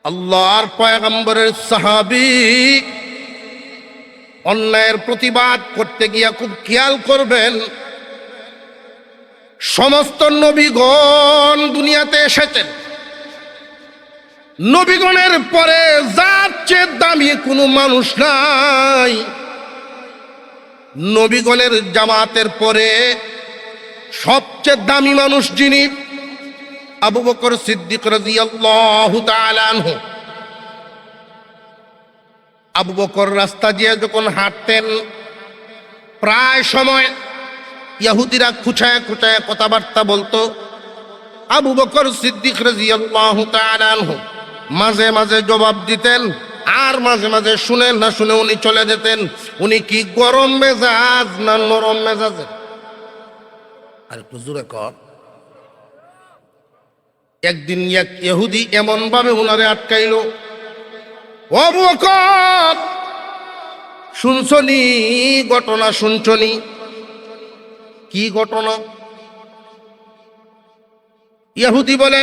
আল্লাহর পয়গম্বরের সাহাবী অন্যায়ের প্রতিবাদ করতে গিয়া খুব খেয়াল করবেন, সমস্ত নবীগণ দুনিয়াতে এসেছেন। নবীগণের পরে যার চেয়ে দামি কোনো মানুষ নাই। নবীগণের জামাতের পরে সবচেয়ে দামি মানুষ যিনি, আবু বকর সিদ্দিক রাদিয়াল্লাহু তাআলা আনহু। আবু বকর রাস্তা দিয়ে যখন হাঁটতেন, প্রায় সময় ইহুদিরা খুঁচায় খুঁচায় কথাবার্তা বলতো। আবু বকর সিদ্দিক রাদিয়াল্লাহু তাআলা আনহু মাঝে মাঝে জবাব দিতেন, আর মাঝে মাঝে শুনে না শুনে উনি চলে যেতেন। উনি কি গরম মেজাজ না নরম মেজাজের? আর একটু জোরে কর। একদিন এক ইহুদি এমন ভাবে উনারে আটকাইল, ও আবু বকর শুনছনি ঘটনা? শুনছনি কি ঘটনা? ইহুদি বলে,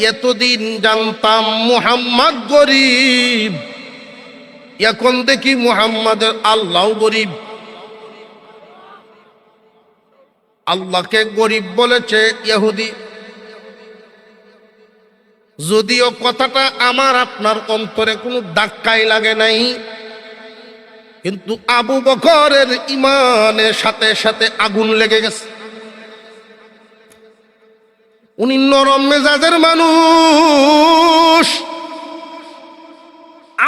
এতদিন জানতাম মুহাম্মদ গরিব, এখন দেখি মুহাম্মাদের আল্লাহ গরিব। আল্লাহকে গরিব বলেছে ইহুদি। যদিও কথাটা আমার আপনার অন্তরে কোনো ধাক্কাই লাগে নাই, কিন্তু আবু বকরের ইমানের সাথে সাথে আগুন লেগে গেছে। উনি নরম মেজাজের মানুষ,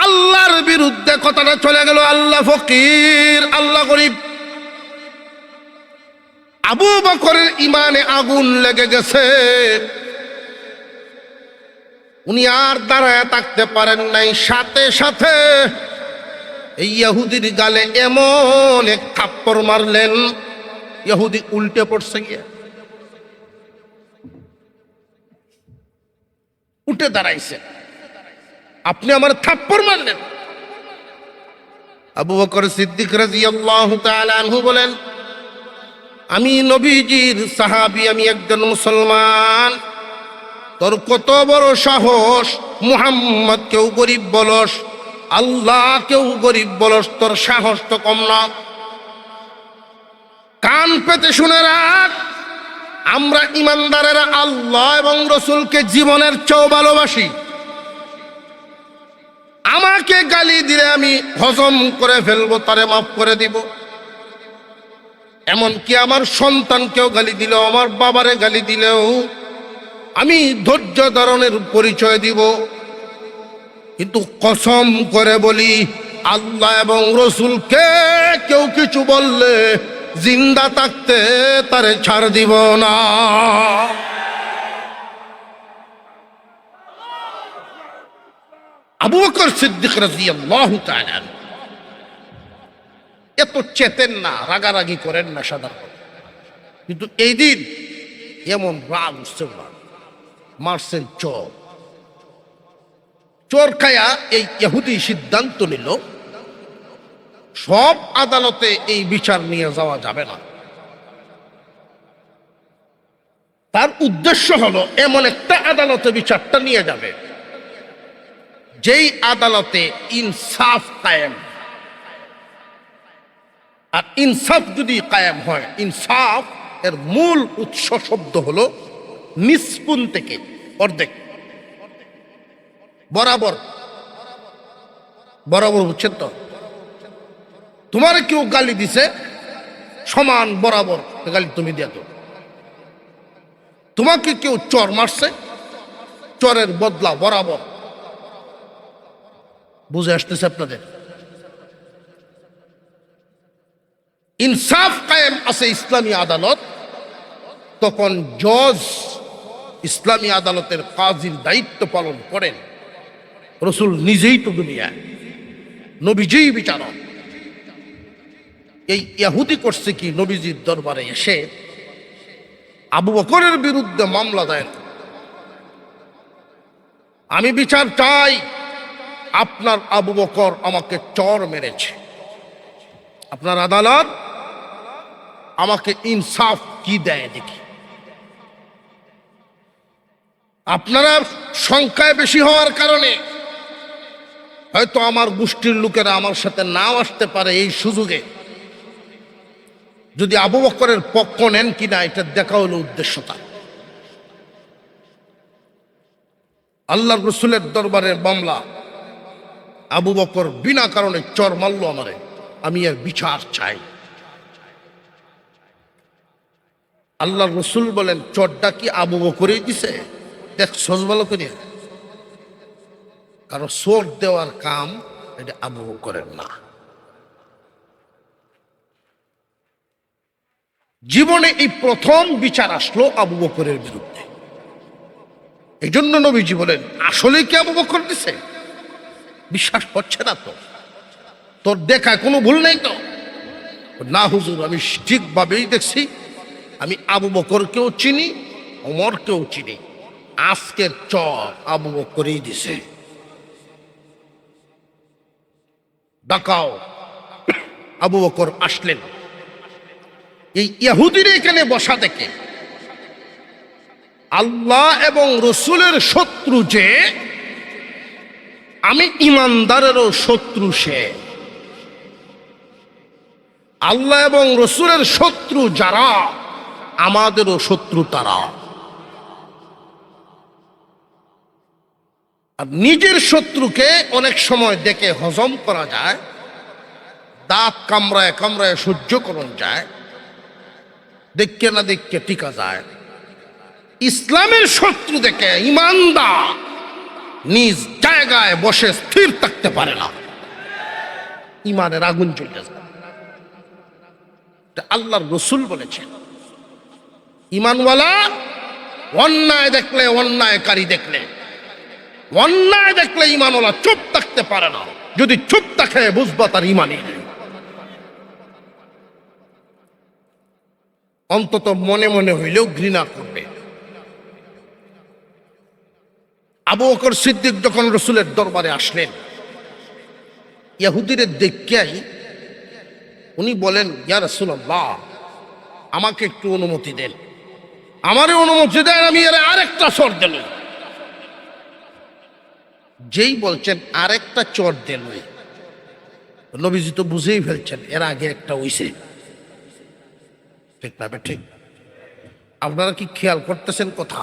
আল্লাহর বিরুদ্ধে কথাটা চলে গেল। আল্লাহ ফকির, আল্লাহ গরিব। আবু বকরের ইমানে আগুন লেগে গেছে। উনি আর দাঁড়ায় থাকতে পারেন নাই, সাথে সাথে এই ইহুদির গালে এমন এক থাপ্পড় মারলেন, ইহুদি উল্টে পড়ছে গিয়া, উঠে দাঁড়াইছে। আপনি আমার থাপ্পড় মারলেন? আবু বকর সিদ্দিক রাদিয়াল্লাহু তাআলা আনহু বলেন, আমি নবীজির সাহাবী, আমি একজন মুসলমান। তোর কত বড় সাহস, মুহাম্মদ কেউ গরিব বলস, আল্লাহ কেউ গরিব বলস, তোর সাহস তো কম না। কান পেতে শুনে রাখ, আমরা ইমানদারেরা আল্লাহ এবং রসুলকে জীবনের চেয়েও ভালোবাসি। আমাকে গালি দিলে আমি হজম করে ফেলবো, তারে মাফ করে দিব। এমনকি আমার সন্তানকেও গালি দিলেও, আমার বাবারে গালি দিলেও আমি ধৈর্য ধারণের পরিচয় দিব। কিন্তু কসম করে বলি, আল্লাহ এবং রসুলকে কেউ কিছু বললে জিন্দা থাকতে তারে ছাড় দিব না। আবু বকর সিদ্দিক রাদিয়াল্লাহু তাআলা এত চেতেন না, রাগারাগি করেন না সাধারণত, কিন্তু এই দিন এমন রাগ উঠছে, মারছেন চোর। চোর খায়া এই ইহুদি সিদ্ধান্ত নিল, সব আদালতে এই বিচার নিয়ে যাওয়া যাবে না। তার উদ্দেশ্য হলো এমন একটা আদালতে বিচারটা নিয়ে যাবে যেই আদালতে ইনসাফ কায়েম। আর ইনসাফ যদি কায়েম হয়, ইনসাফ এর মূল উৎস শব্দ হলো নিসপুন থেকে অর্ধেক, বরাবর। বরাবর বুঝছেন তো? তোমার কেউ গালি দিছে, সমান বরাবর গালি তুমি দিয়া তো। তোমাকে কেউ চর মারছে, চরের বদলা বরাবর। বুঝে আসতেছে আপনাদের? ইনসাফ কায়েম আছে ইসলামী আদালত, তখন জজ ইসলামী আদালতের কাজীর দায়িত্ব পালন করেন। রসুল নিজেই তো দুনিয়া, নবীজিই বিচারক। এই ইহুদি করছে কি, নবীজির দরবারে এসে আবু বকরের বিরুদ্ধে মামলা দেন, আমি বিচার চাই, আপনার আবু বকর আমাকে চর মেরেছে, আপনার আদালত আমাকে ইনসাফ কি দেয় দেখি। আপনারা সংখ্যায় বেশি হওয়ার কারণে হয়তো আমার গোষ্ঠীর লোকেরা আমার সাথে নাও আসতে পারে। এই সুযোগে যদি আবু বকরের পক্ষ নেন কিনা এটা দেখা হলো উদ্দেশ্যতা। আল্লাহর রসুলের দরবারের মামলা, আবু বকর বিনা কারণে চর মারল আমারে, আমি এর বিচার চাই। আল্লাহর রসুল বলেন, চরটা কি আবু বকরই দিছে? দেখ সজ ভালো করিয়া, কারণ চোর দেওয়ার কাম এটা আবু বকরের না। জীবনে এই প্রথম বিচার আসলো আবু বকরের বিরুদ্ধে। এই জন্য নবীজি বলেন, আসলে কি আবু বকর দিছে? বিশ্বাস হচ্ছে না তো? তোর দেখায় কোনো ভুল নেই তো? না হুজুর, আমি ঠিকভাবেই দেখছি, আমি আবু বকরকেও চিনি, ওমরকেও চিনি, আজকের চর আবু বকরই দিছে। ডাকাও। আবু বকর আসলেন। এই ইহুদির এখানে বসা দেখে আল্লাহ এবং রসুলের শত্রু যে আমি, ইমানদারেরও শত্রু সে। আল্লাহ এবং রসুলের শত্রু যারা, আমাদেরও শত্রু তারা। আর নিজের শত্রুকে অনেক সময় দেখে হজম করা যায়, দাঁত কামড়ায় কামড়ায় সহ্য করন যায়, দেখকে না দেখকে টিকা যায়। ইসলামের শত্রু দেখে ইমানদার নিজ জায়গায় বসে স্থির থাকতে পারে না, ইমানের আগুন জ্বলে যায়। আল্লাহর রসুল বলেছেন, ইমানওয়ালা অন্যায় দেখলে, অন্যায়কারী দেখলে, অন্যায় দেখলে ইমানওয়ালা চুপ থাকতে পারে না। যদি চুপ থাকে বুঝবা তার ইমানই নেই। অন্তত মনে মনে হইলেও ঘৃণা করবে। আবু বকর সিদ্দিক যখন রসুলের দরবারে আসলেন, ইহুদিদের দেখিয়াই উনি বলেন, ইয়া রাসূলুল্লাহ, আমাকে একটু অনুমতি দেন, আমারে অনুমতি দেন, আমি এর আরেকটা চর দেন। যেই বলছেন আরেকটা চর দেন, নবীজি তো বুঝেই ফেলছেন এর আগে একটা হইছে। ঠিক না ঠিক? আপনারা কি খেয়াল করতেছেন কথা?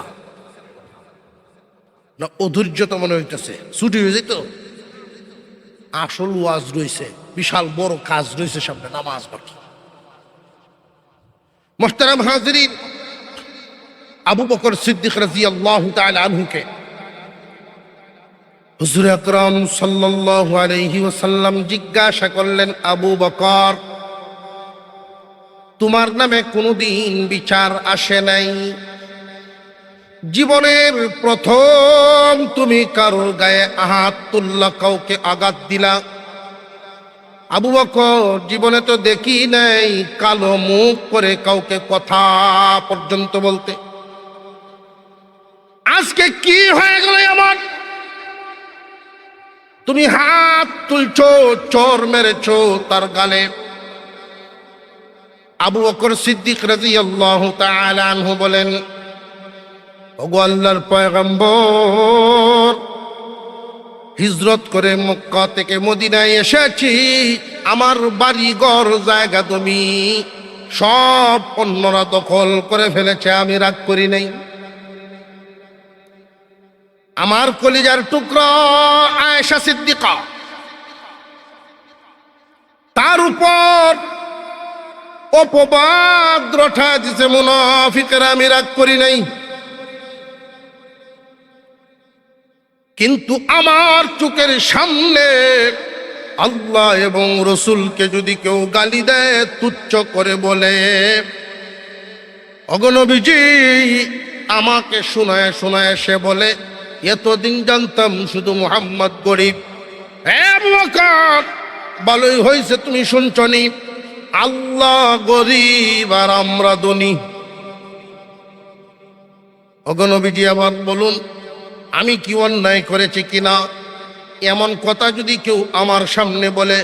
না অধৈর্যতা মনে হইতেছে? ছুটি হয়ে যেত। আসল ওয়াজ রয়েছে, বিশাল বড় কাজ রয়েছে সামনে, নামাজ বাকি। মুহতারাম হাজিরিন, আবু বকর সিদ্দিক রাদিয়াল্লাহু তাআলা আনহুকে হুজুর আকরাম সাল্লাল্লাহু আলাইহি ওয়াসাল্লাম জিজ্ঞাসা করলেন, আবু বকর, তোমার নামে কোনোদিন বিচার আসে নাই? জীবনের প্রথম তুমি কারোর গায়ে হাত তুললা, কাউকে আঘাত দিলা? আবু বকর, জীবনে তো দেখি নাই কালো মুখ করে কাউকে কথা পর্যন্ত বলতে। আজকে কি হয়ে গেল এমন? তুমি হাত তুলছো, চোর মেরেছো তার গালে। আবু বকর সিদ্দিক রাদিয়াল্লাহু তাআলা আনহু বলেন, ওগো আল্লাহর পয়গম্বর, হিজরত করে মক্কা থেকে মদিনায় এসেছি, আমার বাড়ি ঘর জায়গা জমি সব অন্যরা দখল করে ফেলেছে, আমি রাগ করি নাই। আমার কলিজার টুকরা আয়েশা সিদ্দিকা, তার উপর অপবাদ রটা দিছে মুনাফিকরা, আমি রাগ করি নাই। কিন্তু আমার চোখের সামনে আল্লাহ এবং রসুলকে যদি কেউ গালি দেয়, তুচ্ছ করে বলে, ওগো নবীজি, আমাকে শোনায় শোনায় সে বলে, এতদিন জানতাম শুধু মুহাম্মদ গরিব। আবু বকর, ভালোই হয়েছে তুমি শুনছনি, আল্লাহ গরিব আর আমরা ধনী। ওগো নবীজি, আবার বলুন, আমি কি অন্যায় করেছি কিনা? এমন কথা যদি কেউ আমার সামনে বলে,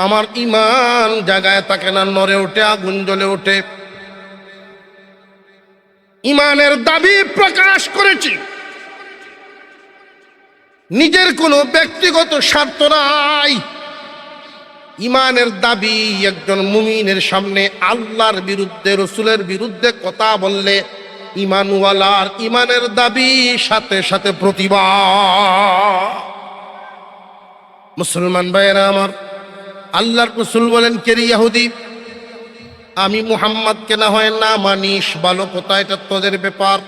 আমার ঈমান জাগায় থাকে না, নড়ে ওঠে, আগুন জ্বলে ওঠে। ঈমানের দাবি প্রকাশ করেছি, নিজের কোনো ব্যক্তিগত স্বার্থ নাই। ইমানের দাবি একজন মুমিনের সামনে আল্লাহর বিরুদ্ধে, রসুলের বিরুদ্ধে কথা বললে ইমানওয়ালার ইমানের দাবি সাথে সাথে প্রতিবাদ। মুসলমান ভাইয়েরা আমার, আল্লাহর রসুল বলেন, কে রে ইহুদি, আমি মুহাম্মদকে না হয় না মানিস, ভালো কথা, এটা তোদের ব্যাপার।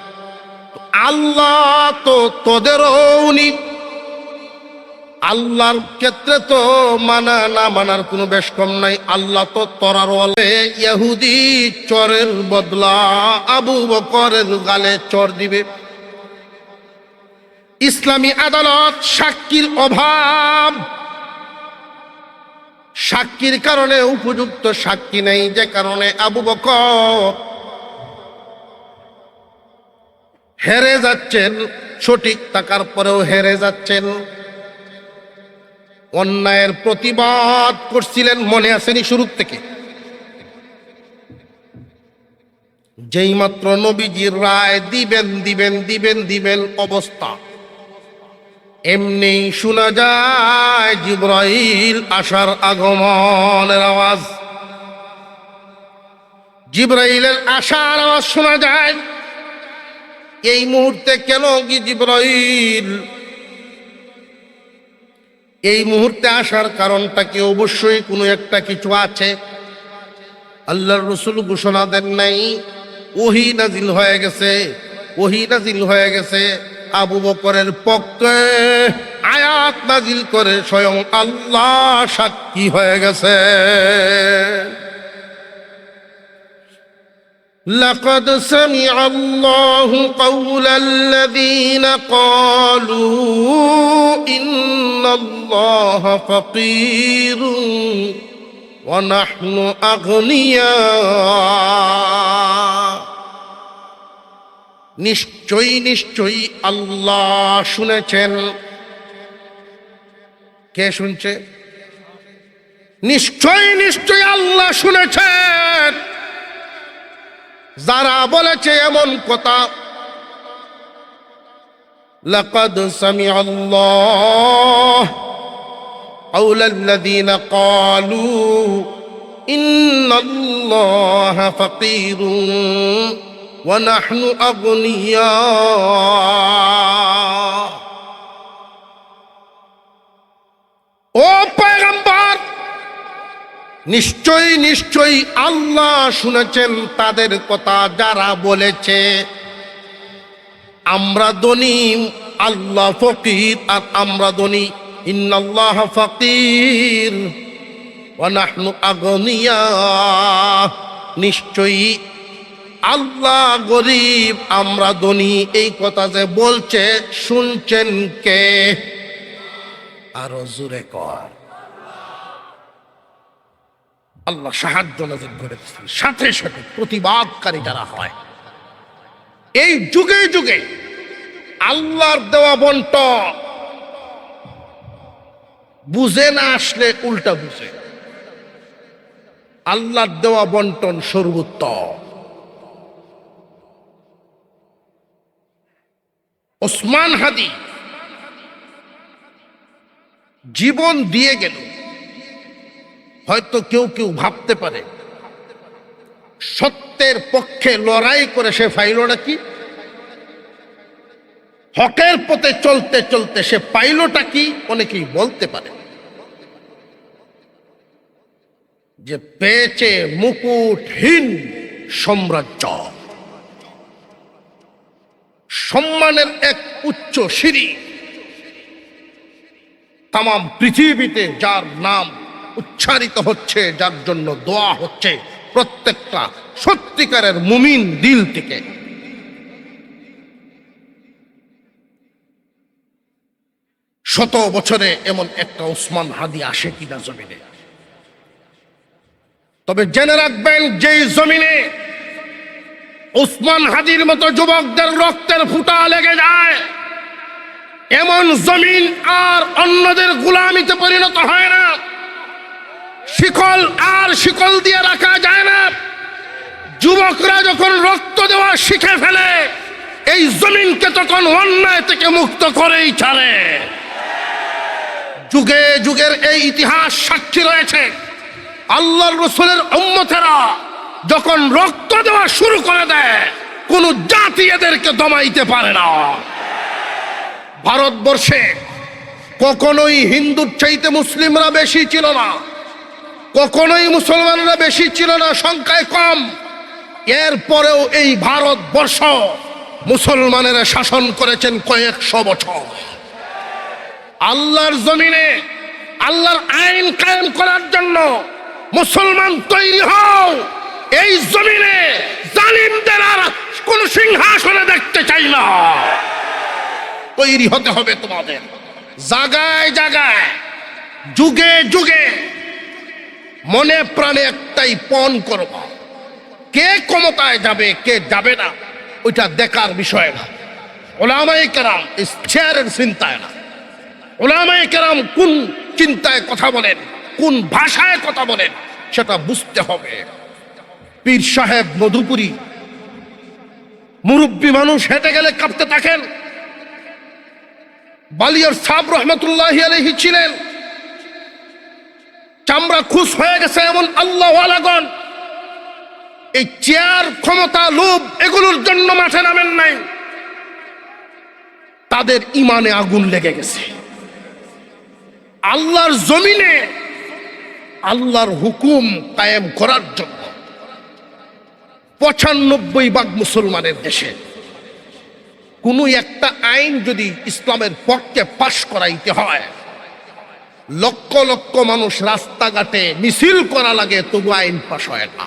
আল্লাহ তো তোদেরও উনি, আল্লাহর ক্ষেত্রে তো মানা না মানার কোনো বেশ কম নাই। আল্লাহ তো তোরার বলে ইহুদি চরের বদলা আবু বকরের গালে চর দিবে। ইসলামী আদালত সাক্ষীর অভাব, সাক্ষীর কারণে উপযুক্ত সাক্ষী নেই, যে কারণে আবু বকর হেরে যাচ্ছেন, সঠিক থাকার পরেও হেরে যাচ্ছেন। অন্যায়ের প্রতিবাদ করছিলেন, মনে আসেনি শুরু থেকে? যেই মাত্র নবীজির রায় দিবেন দিবেন দিবেন দিবেন অবস্থা, এমনি শোনা যায় জিবরাইল আসার আগমনের আওয়াজ। জিবরাইলের আসার আওয়াজ শোনা যায়। এই মুহূর্তে কেন কি জিবরাইল এই মুহূর্তে আসার কারণটা কি? অবশ্যই কোনো একটা কিছু আছে। আল্লাহর রাসূল ঘোষণা দেন নাই, ওহী নাজিল হয়ে গেছে, ওহী নাজিল হয়ে গেছে। আবু বকরের পক্ষে আয়াত নাজিল করে স্বয়ং আল্লাহ সাক্ষী হয়ে গেছে। لقد سمع الله قول الذين قالوا إن الله فقير ونحن أغنياء। নিশ্চয়ই নিশ্চয়ই আল্লাহ শুনেছেন। কে শুনছে? নিশ্চয়ই নিশ্চয়ই আল্লাহ শুনেছেন যারা বলেছে এমন কথা। লাকাদ সামিআ আল্লাহ কাওলাল্লাযীনা ক্বালু ইন্নাল্লাহা ফাকীরুন ওয়া নাহনু আগনিয়া। ও পয়গম্বর, নিশ্চয়ই নিশ্চয়ই আল্লাহ শুনেছেন তাদের কথা যারা বলেছে আমরা ধনী, আল্লাহ ফকির আর আমরা ধনী। ইন্নাল্লাহ ফাকির ওয়া নাহনু আগনিয়া। নিশ্চয়ই আল্লাহ গরিব, আমরা ধনী। এই কথা যে বলছে শুনছেন কে? আরো জোরে কর। আল্লাহ সাহায্য নাযিল করে দিচ্ছেন। সাথে সাথে প্রতিবাদকারী যারা হয়, এই যুগে যুগে আল্লাহর দেওয়া বন্টন বুঝে না আসলে উল্টা বুঝে। আল্লাহর দেওয়া বন্টন সর্বোত্তম। ওসমান হাদি জীবন দিয়ে গেল। হয়তো কেউ কেউ ভাবতে পারে সত্যের পক্ষে লড়াই করে সে পাইল নাকি, হকের পথে চলতে চলতে সে পাইলটা কি? অনেকেই বলতে পারে যে পেয়েছে মুকুটহীন সাম্রাজ্য, সম্মানের এক উচ্চ সিঁড়ি। তাম পৃথিবীতে যার নাম উচ্চারিত হচ্ছে, যার জন্য দোয়া হচ্ছে প্রত্যেকটা সত্যিকারের মুমিন দিল থেকে। শত বছরে এমন একটা ওসমান হাদি আসে কিনা জমিনে? তবে জেনে রাখবেন, যেই জমিনে ওসমান হাদির মতো যুবকদের রক্তের ফুটা লেগে যায়, এমন জমিন আর অন্যদের গোলামিতে পরিণত হয় না। শিকল আর শিকল দিয়ে রাখা যায় না। যুবকরা যখন রক্ত দেওয়া শিখে ফেলে, এই জমিনকে তখন অন্যায় থেকে মুক্ত করেই ছাড়ে। যুগে যুগের এই ইতিহাস সাক্ষী রয়েছে, আল্লাহর রাসূলের উম্মতেরা যখন রক্ত দেওয়া শুরু করে দেয়, কোন জাতি এদেরকে দমাইতে পারে না। ভারতবর্ষে কখনোই হিন্দুর চাইতে মুসলিমরা বেশি ছিল না, কখনোই মুসলমানরা বেশি ছিল না, সংখ্যায় কম। এরপরেও এই ভারতবর্ষ মুসলমানেরা শাসন করেছেন কয়েকশো বছর। আল্লাহর জমিনে আল্লাহর আইন কায়েম করার জন্য মুসলমান তৈরি হও। এই জমিনে জালিমদের আর কোন সিংহাসনে দেখতে চাই না। তৈরি হতে হবে তোমাদের, জায়গায় জায়গায়, যুগে যুগে মনে প্রাণে একটাই পণ করব, কে ক্ষমতায় যাবে কে যাবে না ওইটা দেখার বিষয় না। উলামায়ে কেরাম চেয়ারের চিন্তায় না, উলামায়ে কেরাম কোন চিন্তায় কথা বলেন, কোন ভাষায় কথা বলেন সেটা বুঝতে হবে। পীর সাহেব মধুপুরী মুরব্বী মানুষ হেঁটে গেলে কাঁপতে থাকেন। বালিয়ার সাহেব রহমতুল্লাহি আলাইহি ছিলেন, চামড়া খুশ হয়ে গেছে এমন আল্লাহওয়ালাগণ এই চেয়ার, ক্ষমতা, লোভ এগুলোর জন্য মাঠে নামেন নাই, তাদের ইমানে আগুন লেগে গেছে। আল্লাহর জমিনে আল্লাহর হুকুম কায়েম করার জন্য ৯৫% মুসলমানের দেশে কোনো একটা আইন যদি ইসলামের পক্ষে পাশ করাইতে হয়, লক্ষ লক্ষ মানুষ রাস্তাঘাটে মিছিল করা লাগে, তবু আইন পাশ হয় না।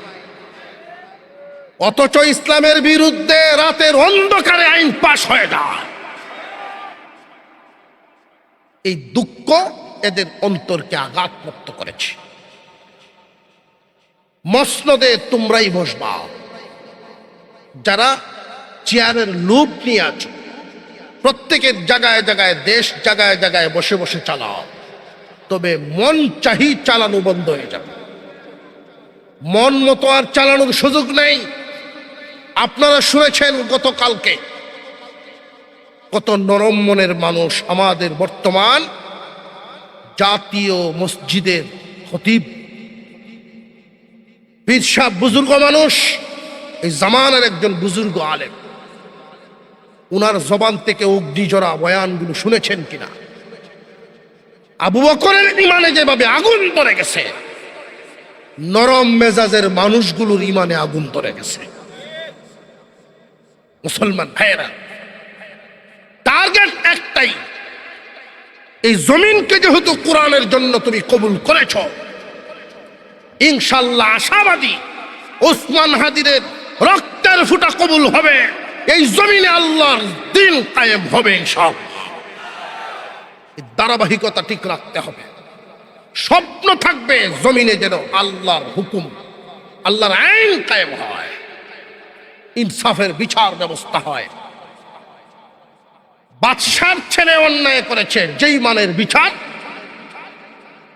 অথচ ইসলামের বিরুদ্ধে রাতের অন্ধকারে আইন পাশ হয়ে যায়। এই দুঃখ এদের অন্তরকে আঘাতপ্রাপ্ত করেছে। মসনদে তোমরাই বসবা, যারা চেয়ারের লোভ নিয়ে আছো, প্রত্যেকের জায়গায় জায়গায়, দেশ জায়গায় জায়গায় বসে বসে চালাও, তবে মন চাহি চালানো বন্ধ হয়ে যাবে। মন মতো আর চালানোর সুযোগ নেই। আপনারা শুনেছেন গতকালকে কত নরম মনের মানুষ আমাদের বর্তমান জাতীয় মসজিদের খতিব, পীর সাহেব, বুজুর্গ মানুষ, এই জামানার একজন বুজুর্গ আলেম। উনার জবান থেকে অগ্নিজরা বয়ানগুলো শুনেছেন কিনা? আবু বকরের ইমানে যেভাবে আগুন ধরে গেছে, নরম মেজাজের মানুষগুলোর ইমানে আগুন ধরে গেছে। মুসলমান ভাইয়েরা, টার্গেট একটাই, এই জমিনকে যেহেতু কোরআনের জন্য তুমি কবুল করেছ, ইনশাল্লাহ আশাবাদী ওসমান হাদিদের রক্তের ফুটা কবুল হবে, এই জমিনে আল্লাহর দিন কায়েম হবে ইনশাআল্লাহ। ধারাবাহিকতা ঠিক রাখতে হবে। স্বপ্ন থাকবে জমিনে যেন আল্লাহর হুকুম, আল্লাহর আইন কায়েম হয়, ইনসাফের বিচার ব্যবস্থা হয়। বাদশার ছেলে অন্যায় করেছে, যেই মানের বিচার,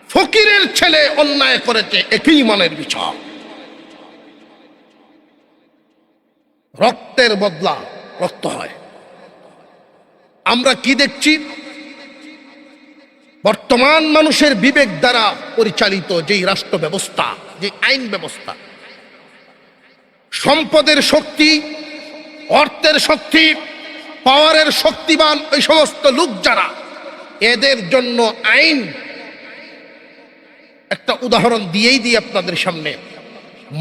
ফকিরের ছেলে অন্যায় করেছে, একই মানের বিচার। রক্তের বদলা রক্ত হয়। আমরা কি দেখছি? বর্তমান মানুষের বিবেক দ্বারা পরিচালিত যেই রাষ্ট্র ব্যবস্থা, যে আইন ব্যবস্থা, সম্পদের শক্তি, অর্থের শক্তি, পাওয়ারের শক্তিবান ওই সমস্ত লোক যারা, এদের জন্য আইন, একটা উদাহরণ দিয়েই দিই আপনাদের সামনে,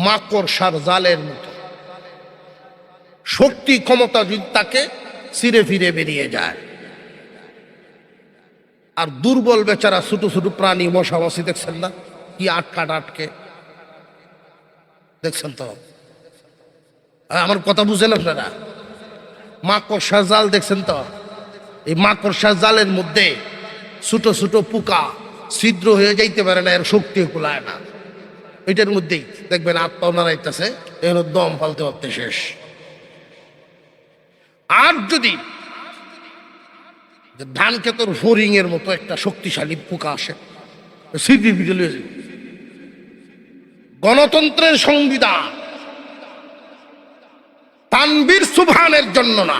মাকড়সার জালের মতো। শক্তি ক্ষমতা যদি তাকে ছিঁড়ে ফিরে বেরিয়ে যায়। আর দুর্বল বেচারা ছোট ছোট প্রাণী, মশা মাছি দেখছেন না কি আটকে দেখছেন তো? আমার কথা বুঝেন আপনারা? মাকড়সার জাল দেখছেন তো? এই মাকড়সার জালের মধ্যে ছোট ছোট পোকা ছিদ্র হয়ে যাইতে পারে না, এর শক্তি কুলায় না। এটার মধ্যেই দেখবেন আত্মা নাড়াইতেছে, এর দম ফালতে ফালতে শেষ। আর যদি ধান ক্ষেতের ফরিং এর মতো একটা শক্তিশালী পোকা আসে, সিদ্ধি বিজলি, গণতন্ত্রের সংবিধান তানবীর সুবহানের জন্য না,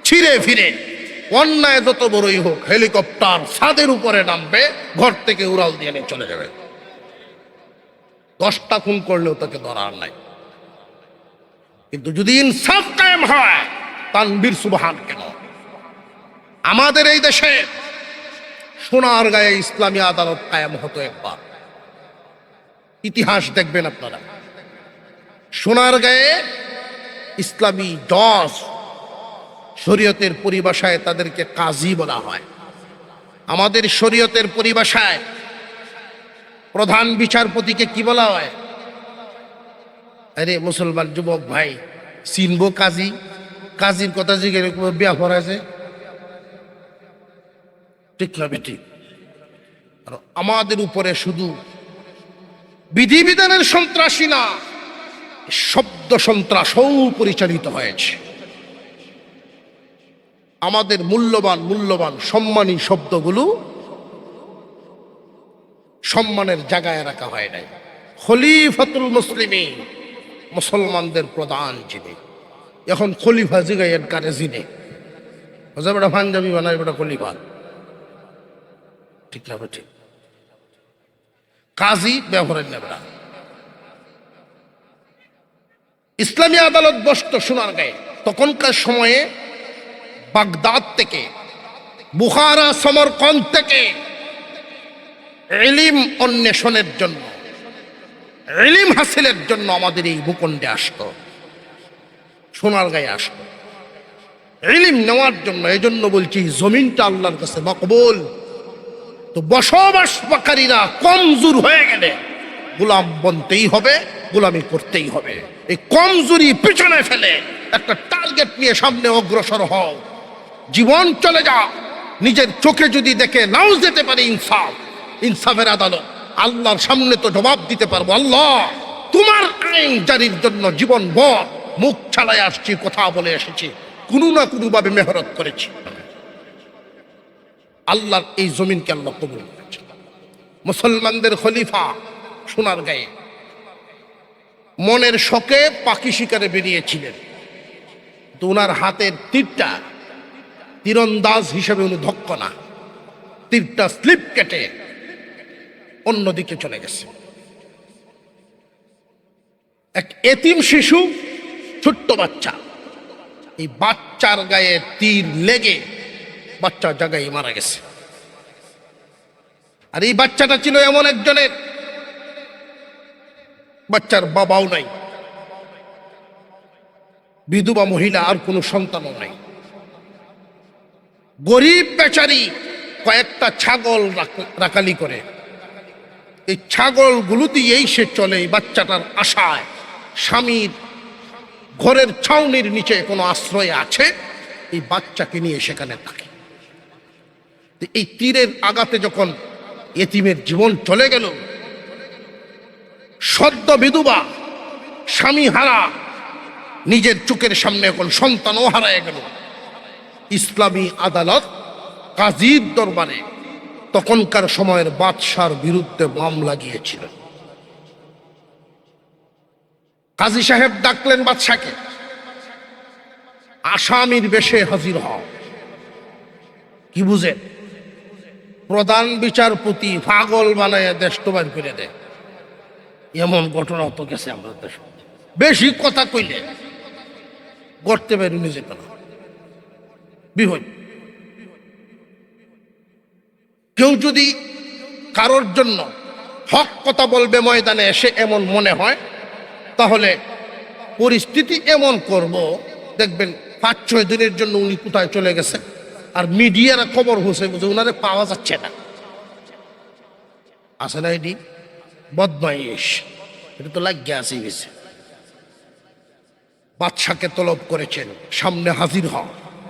ছিঁড়ে ফিরে অন্যায় যত বড়ই হোক হেলিকপ্টার ছাদের উপরে নামবে, ঘর থেকে উড়াল দিয়ে নিয়ে চলে যাবে। 10টা খুন করলেও তাকে ধরার নাই। কিন্তু যদি ইনসাফ কায়েম হয়, তানবীর সুবহান কেন? আমাদের এই দেশে সোনার গায়ে ইসলামী আদালত কায়েম হতো একবার। ইতিহাস দেখবেন আপনারা, সোনার গায়ে ইসলামী জজ, শরীয়তের পরিভাষায় তাদেরকে কাজী বলা হয়। আমাদের শরীয়তের পরিভাষায় প্রধান বিচারপতিকে কি বলা হয়? আরে মুসলমান যুবক ভাই, চিনবো কাজী? কাজীর কথা জিজ্ঞেস বিয়া করাছে, ঠিক না বেটি? আমাদের উপরে শুধু বিধিবিধানের সন্ত্রাসী না, শব্দ সন্ত্রাসও পরিচালিত হয়েছে। আমাদের মূল্যবান সম্মানী শব্দগুলো সম্মানের জায়গায় রাখা হয় নাই। খলিফাতুল মুসলিমিন, মুসলমানদের প্রধান যিনি, এখন খলিফা জিগাইয়ের কারে জিনে বেটা পাঞ্জাবি বানায় বেটা খলিফা, ঠিক না বেটি? কাজী ব্যবহারের না বেটা। ইসলামী আদালত বসত সোনার গায়ে। তখনকার সময়ে বাগদাদ থেকে, বুখারা, সমরকন্দ থেকে ইলম অন্বেষণের জন্য, ইলম হাসিলের জন্য আমাদের এই ভূখণ্ডে আসতো, সোনার গায়ে আসতো ইলম নেওয়ার জন্য। এই জন্য বলছি জমিনটা আল্লাহর কাছে মকবুল। তো বসবাসকারীরা কমজোর হয়ে গেলে গোলাম বনতেই হবে, গোলামি করতেই হবে। এই কমজোরি পিছনে ফেলে একটা টার্গেট নিয়ে সামনে অগ্রসর হও। জীবন চলে যা, নিজের চোখে যদি দেখে নাও যেতে পারে ইনসাফ, ইনসাফের আদালত, আল্লাহর সামনে তো জবাব দিতে পারবো, আল্লাহ তোমার আইন জারির জন্য জীবন ভর মুখ ছাড়াই আসছি, কথা বলে এসেছি, কোনো না কোনো ভাবে মেহনত করেছি। আল্লাহর এই জমিনকে আল্লাহ কবুল করেছে। মুসলমানদের খলিফা সোনার গায়ে মনের শখে পাখি শিকারে বেরিয়েছিলেন। তো ওনার হাতের তীরটা তীরন্দাজ হিসেবে উনি দক্ষ না, তীরটা স্লিপ কেটে অন্যদিকে চলে গেছে। এক এতিম শিশু, ছোট্ট বাচ্চা, এই বাচ্চার গায়ে তীর লেগে বাচ্চা জায়গায় মারা গেছে। আর এই বাচ্চাটা ছিল এমন একজনের, বাচ্চার বাবাও নাই, বিধবা মহিলা, আর কোনো সন্তানও নাই। গরিব বেচারি কয়েকটা ছাগল রাখালি করে, এই ছাগলগুলো দিয়েই সে চলে। এই বাচ্চাটার আশায় স্বামীর ঘরের ছাউনির নিচে কোনো আশ্রয় আছে, এই বাচ্চাকে নিয়ে সেখানে থাকে। এই তীরের আঘাতে যখন এতিমের জীবন চলে গেল, সদ্য বিধবা, স্বামী হারা, নিজের চোখের সামনে এখন সন্তানও হারায় গেল। ইসলামী আদালত কাজীর দরবারে তখনকার সময়ের বাদশার বিরুদ্ধে মামলা গিয়েছিল। কাজী সাহেব ডাকলেন বাদশাকে, আসামির বেশে হাজির হও। কি বুঝে? প্রধান বিচারপতি পাগল বানায় দেশ তোমার করে দেয়, এমন ঘটনা তো গেছে আমাদের দেশে। বেশি কথা কইলে গড়তে পারি নিজে না, বিহই। কেউ যদি কারোর জন্য হক কথা বলবে ময়দানে এসে এমন মনে হয়, তাহলে পরিস্থিতি এমন করব, দেখবেন 5-6 দিনের জন্য উনি কোথায় চলে গেছে, আর মিডিয়ারা খবর হচ্ছে বুঝে ওনারে পাওয়া যাচ্ছে না। আছে না এটি বদমাইশ, এটা তো লাগিয়ে আসে গেছে। বাদশাকে তলব করেছেন, সামনে হাজির হও,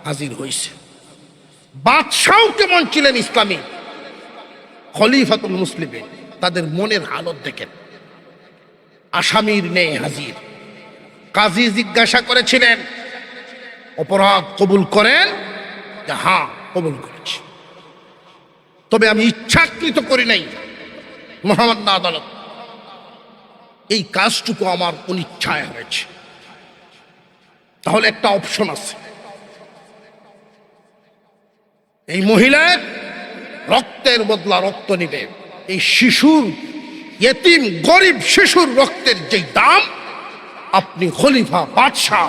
হাজির হয়েছে। বাদশাহ কেমন ছিলেন ইসলামী খলিফাতুল মুসলিমিন, তাদের মনের হালত দেখেন। আসামির নেই হাজির। কাজী জিজ্ঞাসা করেছিলেন, অপরাধ কবুল করেন? হ্যাঁ, কবুল করেছি, তবে আমি ইচ্ছাকৃত করি নাই, মহামান্য আদালত, এই কাজটুকু আমার অনিচ্ছায় হয়েছে। তাহলে একটা অপশন আছে, এই মহিলার রক্তের বদলা রক্ত নিবে। এই শিশুর, ইয়েতিম গরিব শিশুর রক্তের যে দাম, আপনি খলিফা বাদশাহ,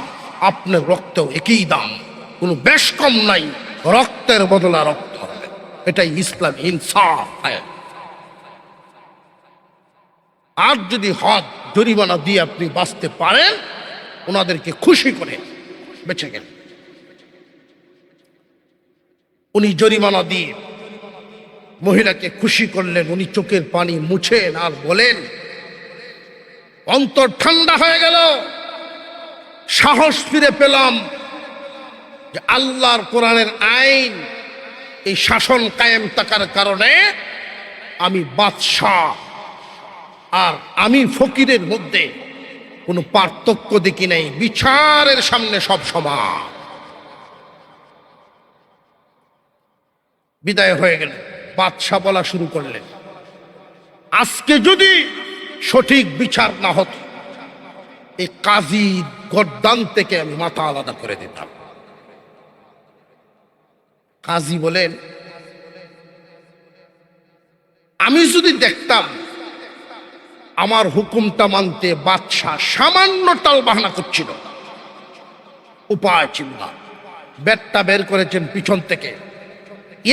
আপনার রক্তেও একই দাম, কোনো বেশ কম নাই। রক্তের বদলা রক্ত হবে, এটাই ইসলাম ইনসাফ। আর যদি হদ জরিমানা দিয়ে আপনি বাঁচতে পারেন, ওনাদেরকে খুশি করে বেঁচে গেলেন। উনি জরিমানা দিয়ে মহিলাকে খুশি করলেন। উনি চোখের পানি মুছেন আর বলেন, অন্তর ঠান্ডা হয়ে গেল, সাহস ফিরে পেলাম যে আল্লাহর কোরআনের আইন, এই শাসন কায়েম থাকার কারণে আমি বাদশাহ আর আমি ফকিরের মধ্যে কোনো পার্থক্য দেখি নাই, বিচারের সামনে সব সমান। বিদায় হয়ে গেল। বাদশাহ বলা শুরু করলেন, আজকে যদি সঠিক বিচার না হতো, এই কাজী গর্দান থেকে আমি মাথা আলাদা করে দিতাম। কাজী বলেন, আমি যদি দেখতাম আমার হুকুমটা মানতে বাদশাহ সামান্য টাল বাহানা করছিল, উপায় ছিল না, ব্যাটটা বের করেছেন পিছন থেকে,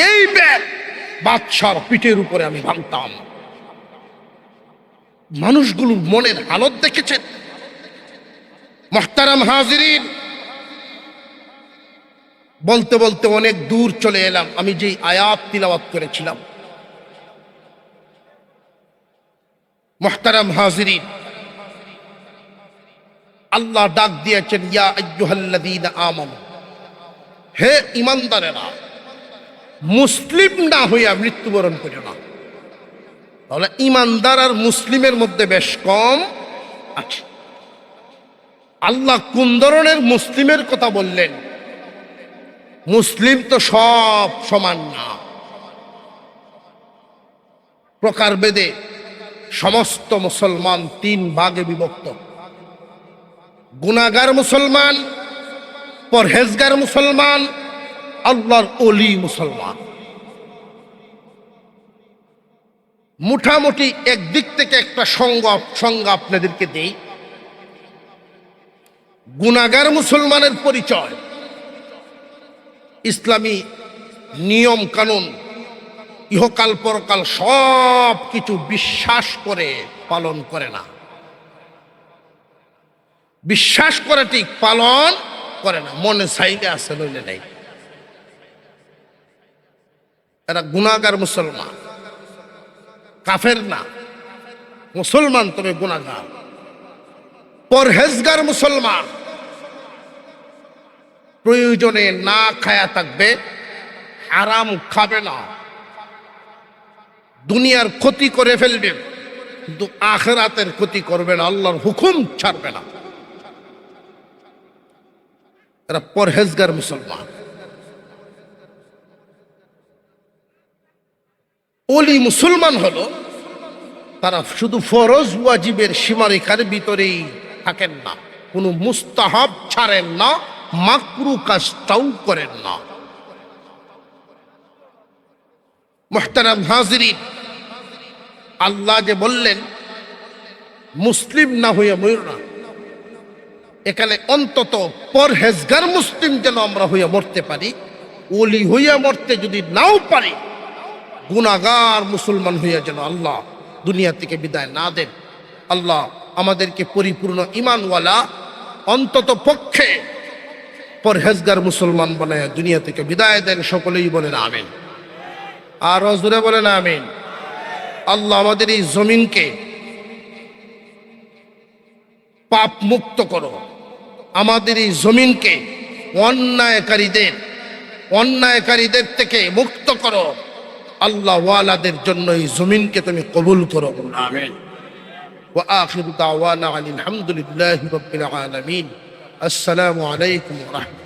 এই ব্যাট বাদশার পিঠের উপরে আমি ভাঙতাম। মানুষগুলোর মনের হালত দেখেছেন? মুহতারাম হাজিরিন, বলতে বলতে অনেক দূর চলে এলাম। আমি যে আয়াত তিলাওয়াত করেছিলাম, মুহতারাম হাজিরিন, আল্লাহ ডাক দিয়েছেন, ইয়া আইয়ুহাল্লাযীনা আমানু, হে ঈমানদারেরা, মুসলিম না হইয়া মৃত্যুবরণ করিও না। তাহলে ঈমানদার আর মুসলিমের মধ্যে বেশ কম আছে। আল্লাহ কোন ধরনের মুসলিমের কথা বললেন? মুসলিম তো সব সমান না, প্রকারভেদে সমস্ত মুসলমান তিন ভাগে বিভক্ত। গুনাহগার মুসলমান, পরহেজগার মুসলমান, আল্লাহর ওলি মুসলমান। মোটামুটি একদিক থেকে একটা সংজ্ঞা আপনাদেরকে দেই। গুনাহগার মুসলমানের পরিচয়, ইসলামী নিয়ম কানুন, ইহকাল পরকাল সব কিছু বিশ্বাস করে পালন করে না। বিশ্বাস করে ঠিক, পালন করে না, মনে চাইলে আছে নইলে নাই। এরা গুনাহগার মুসলমান, কাফের না, মুসলমান তবে গুনাহগার। পরহেজগার মুসলমান, প্রয়োজনে না খায়া থাকবে, হারাম খাবে না, দুনিয়ার ক্ষতি করে ফেলবে কিন্তু আখিরাতের ক্ষতি করবে না, আল্লাহর হুকুম ছাড়বে না। এরা পরহেজগার মুসলমান। ওলি মুসলমান হলো তারা শুধু ফরজ ওয়াজিবের সীমারেখার ভিতরেই থাকেন না, কোনো মুস্তাহাব ছাড়েন না, মাকরু কাজটাও করেন না। মুহতারাম হাজিরিন, আল্লাহ যে বললেন মুসলিম না হইয়া মরিও না, এখানে অন্তত পরহেজগার মুসলিম যেন আমরা হইয়া মরতে পারি। ওলি হইয়া মরতে যদি নাও পারি, গুনাহগার মুসলমান হইয়া যেন আল্লাহ দুনিয়া থেকে বিদায় না দেন। আল্লাহ আমাদেরকে পরিপূর্ণ ঈমানওয়ালা, অন্তত পক্ষে পরহেজগার মুসলমান বানায় দুনিয়া থেকে বিদায় দেন। সকলেই বলেন আমিন, আর জোরে বলেন আমিন। আল্লাহ আমাদের এই জমিনকে পাপ মুক্ত করো, আমাদের এই জমিনকে অন্যায়কারীদের থেকে মুক্ত করো। আল্লাহ ওয়ালাদের জন্য এই জমিনকে তুমি কবুল করো, আমিন। ওয়া আখিরু দাওয়ানা আলহামদুলিল্লাহি রাব্বিল আলামিন। আসসালামু আলাইকুম ওয়া রাহমাতুল্লাহ।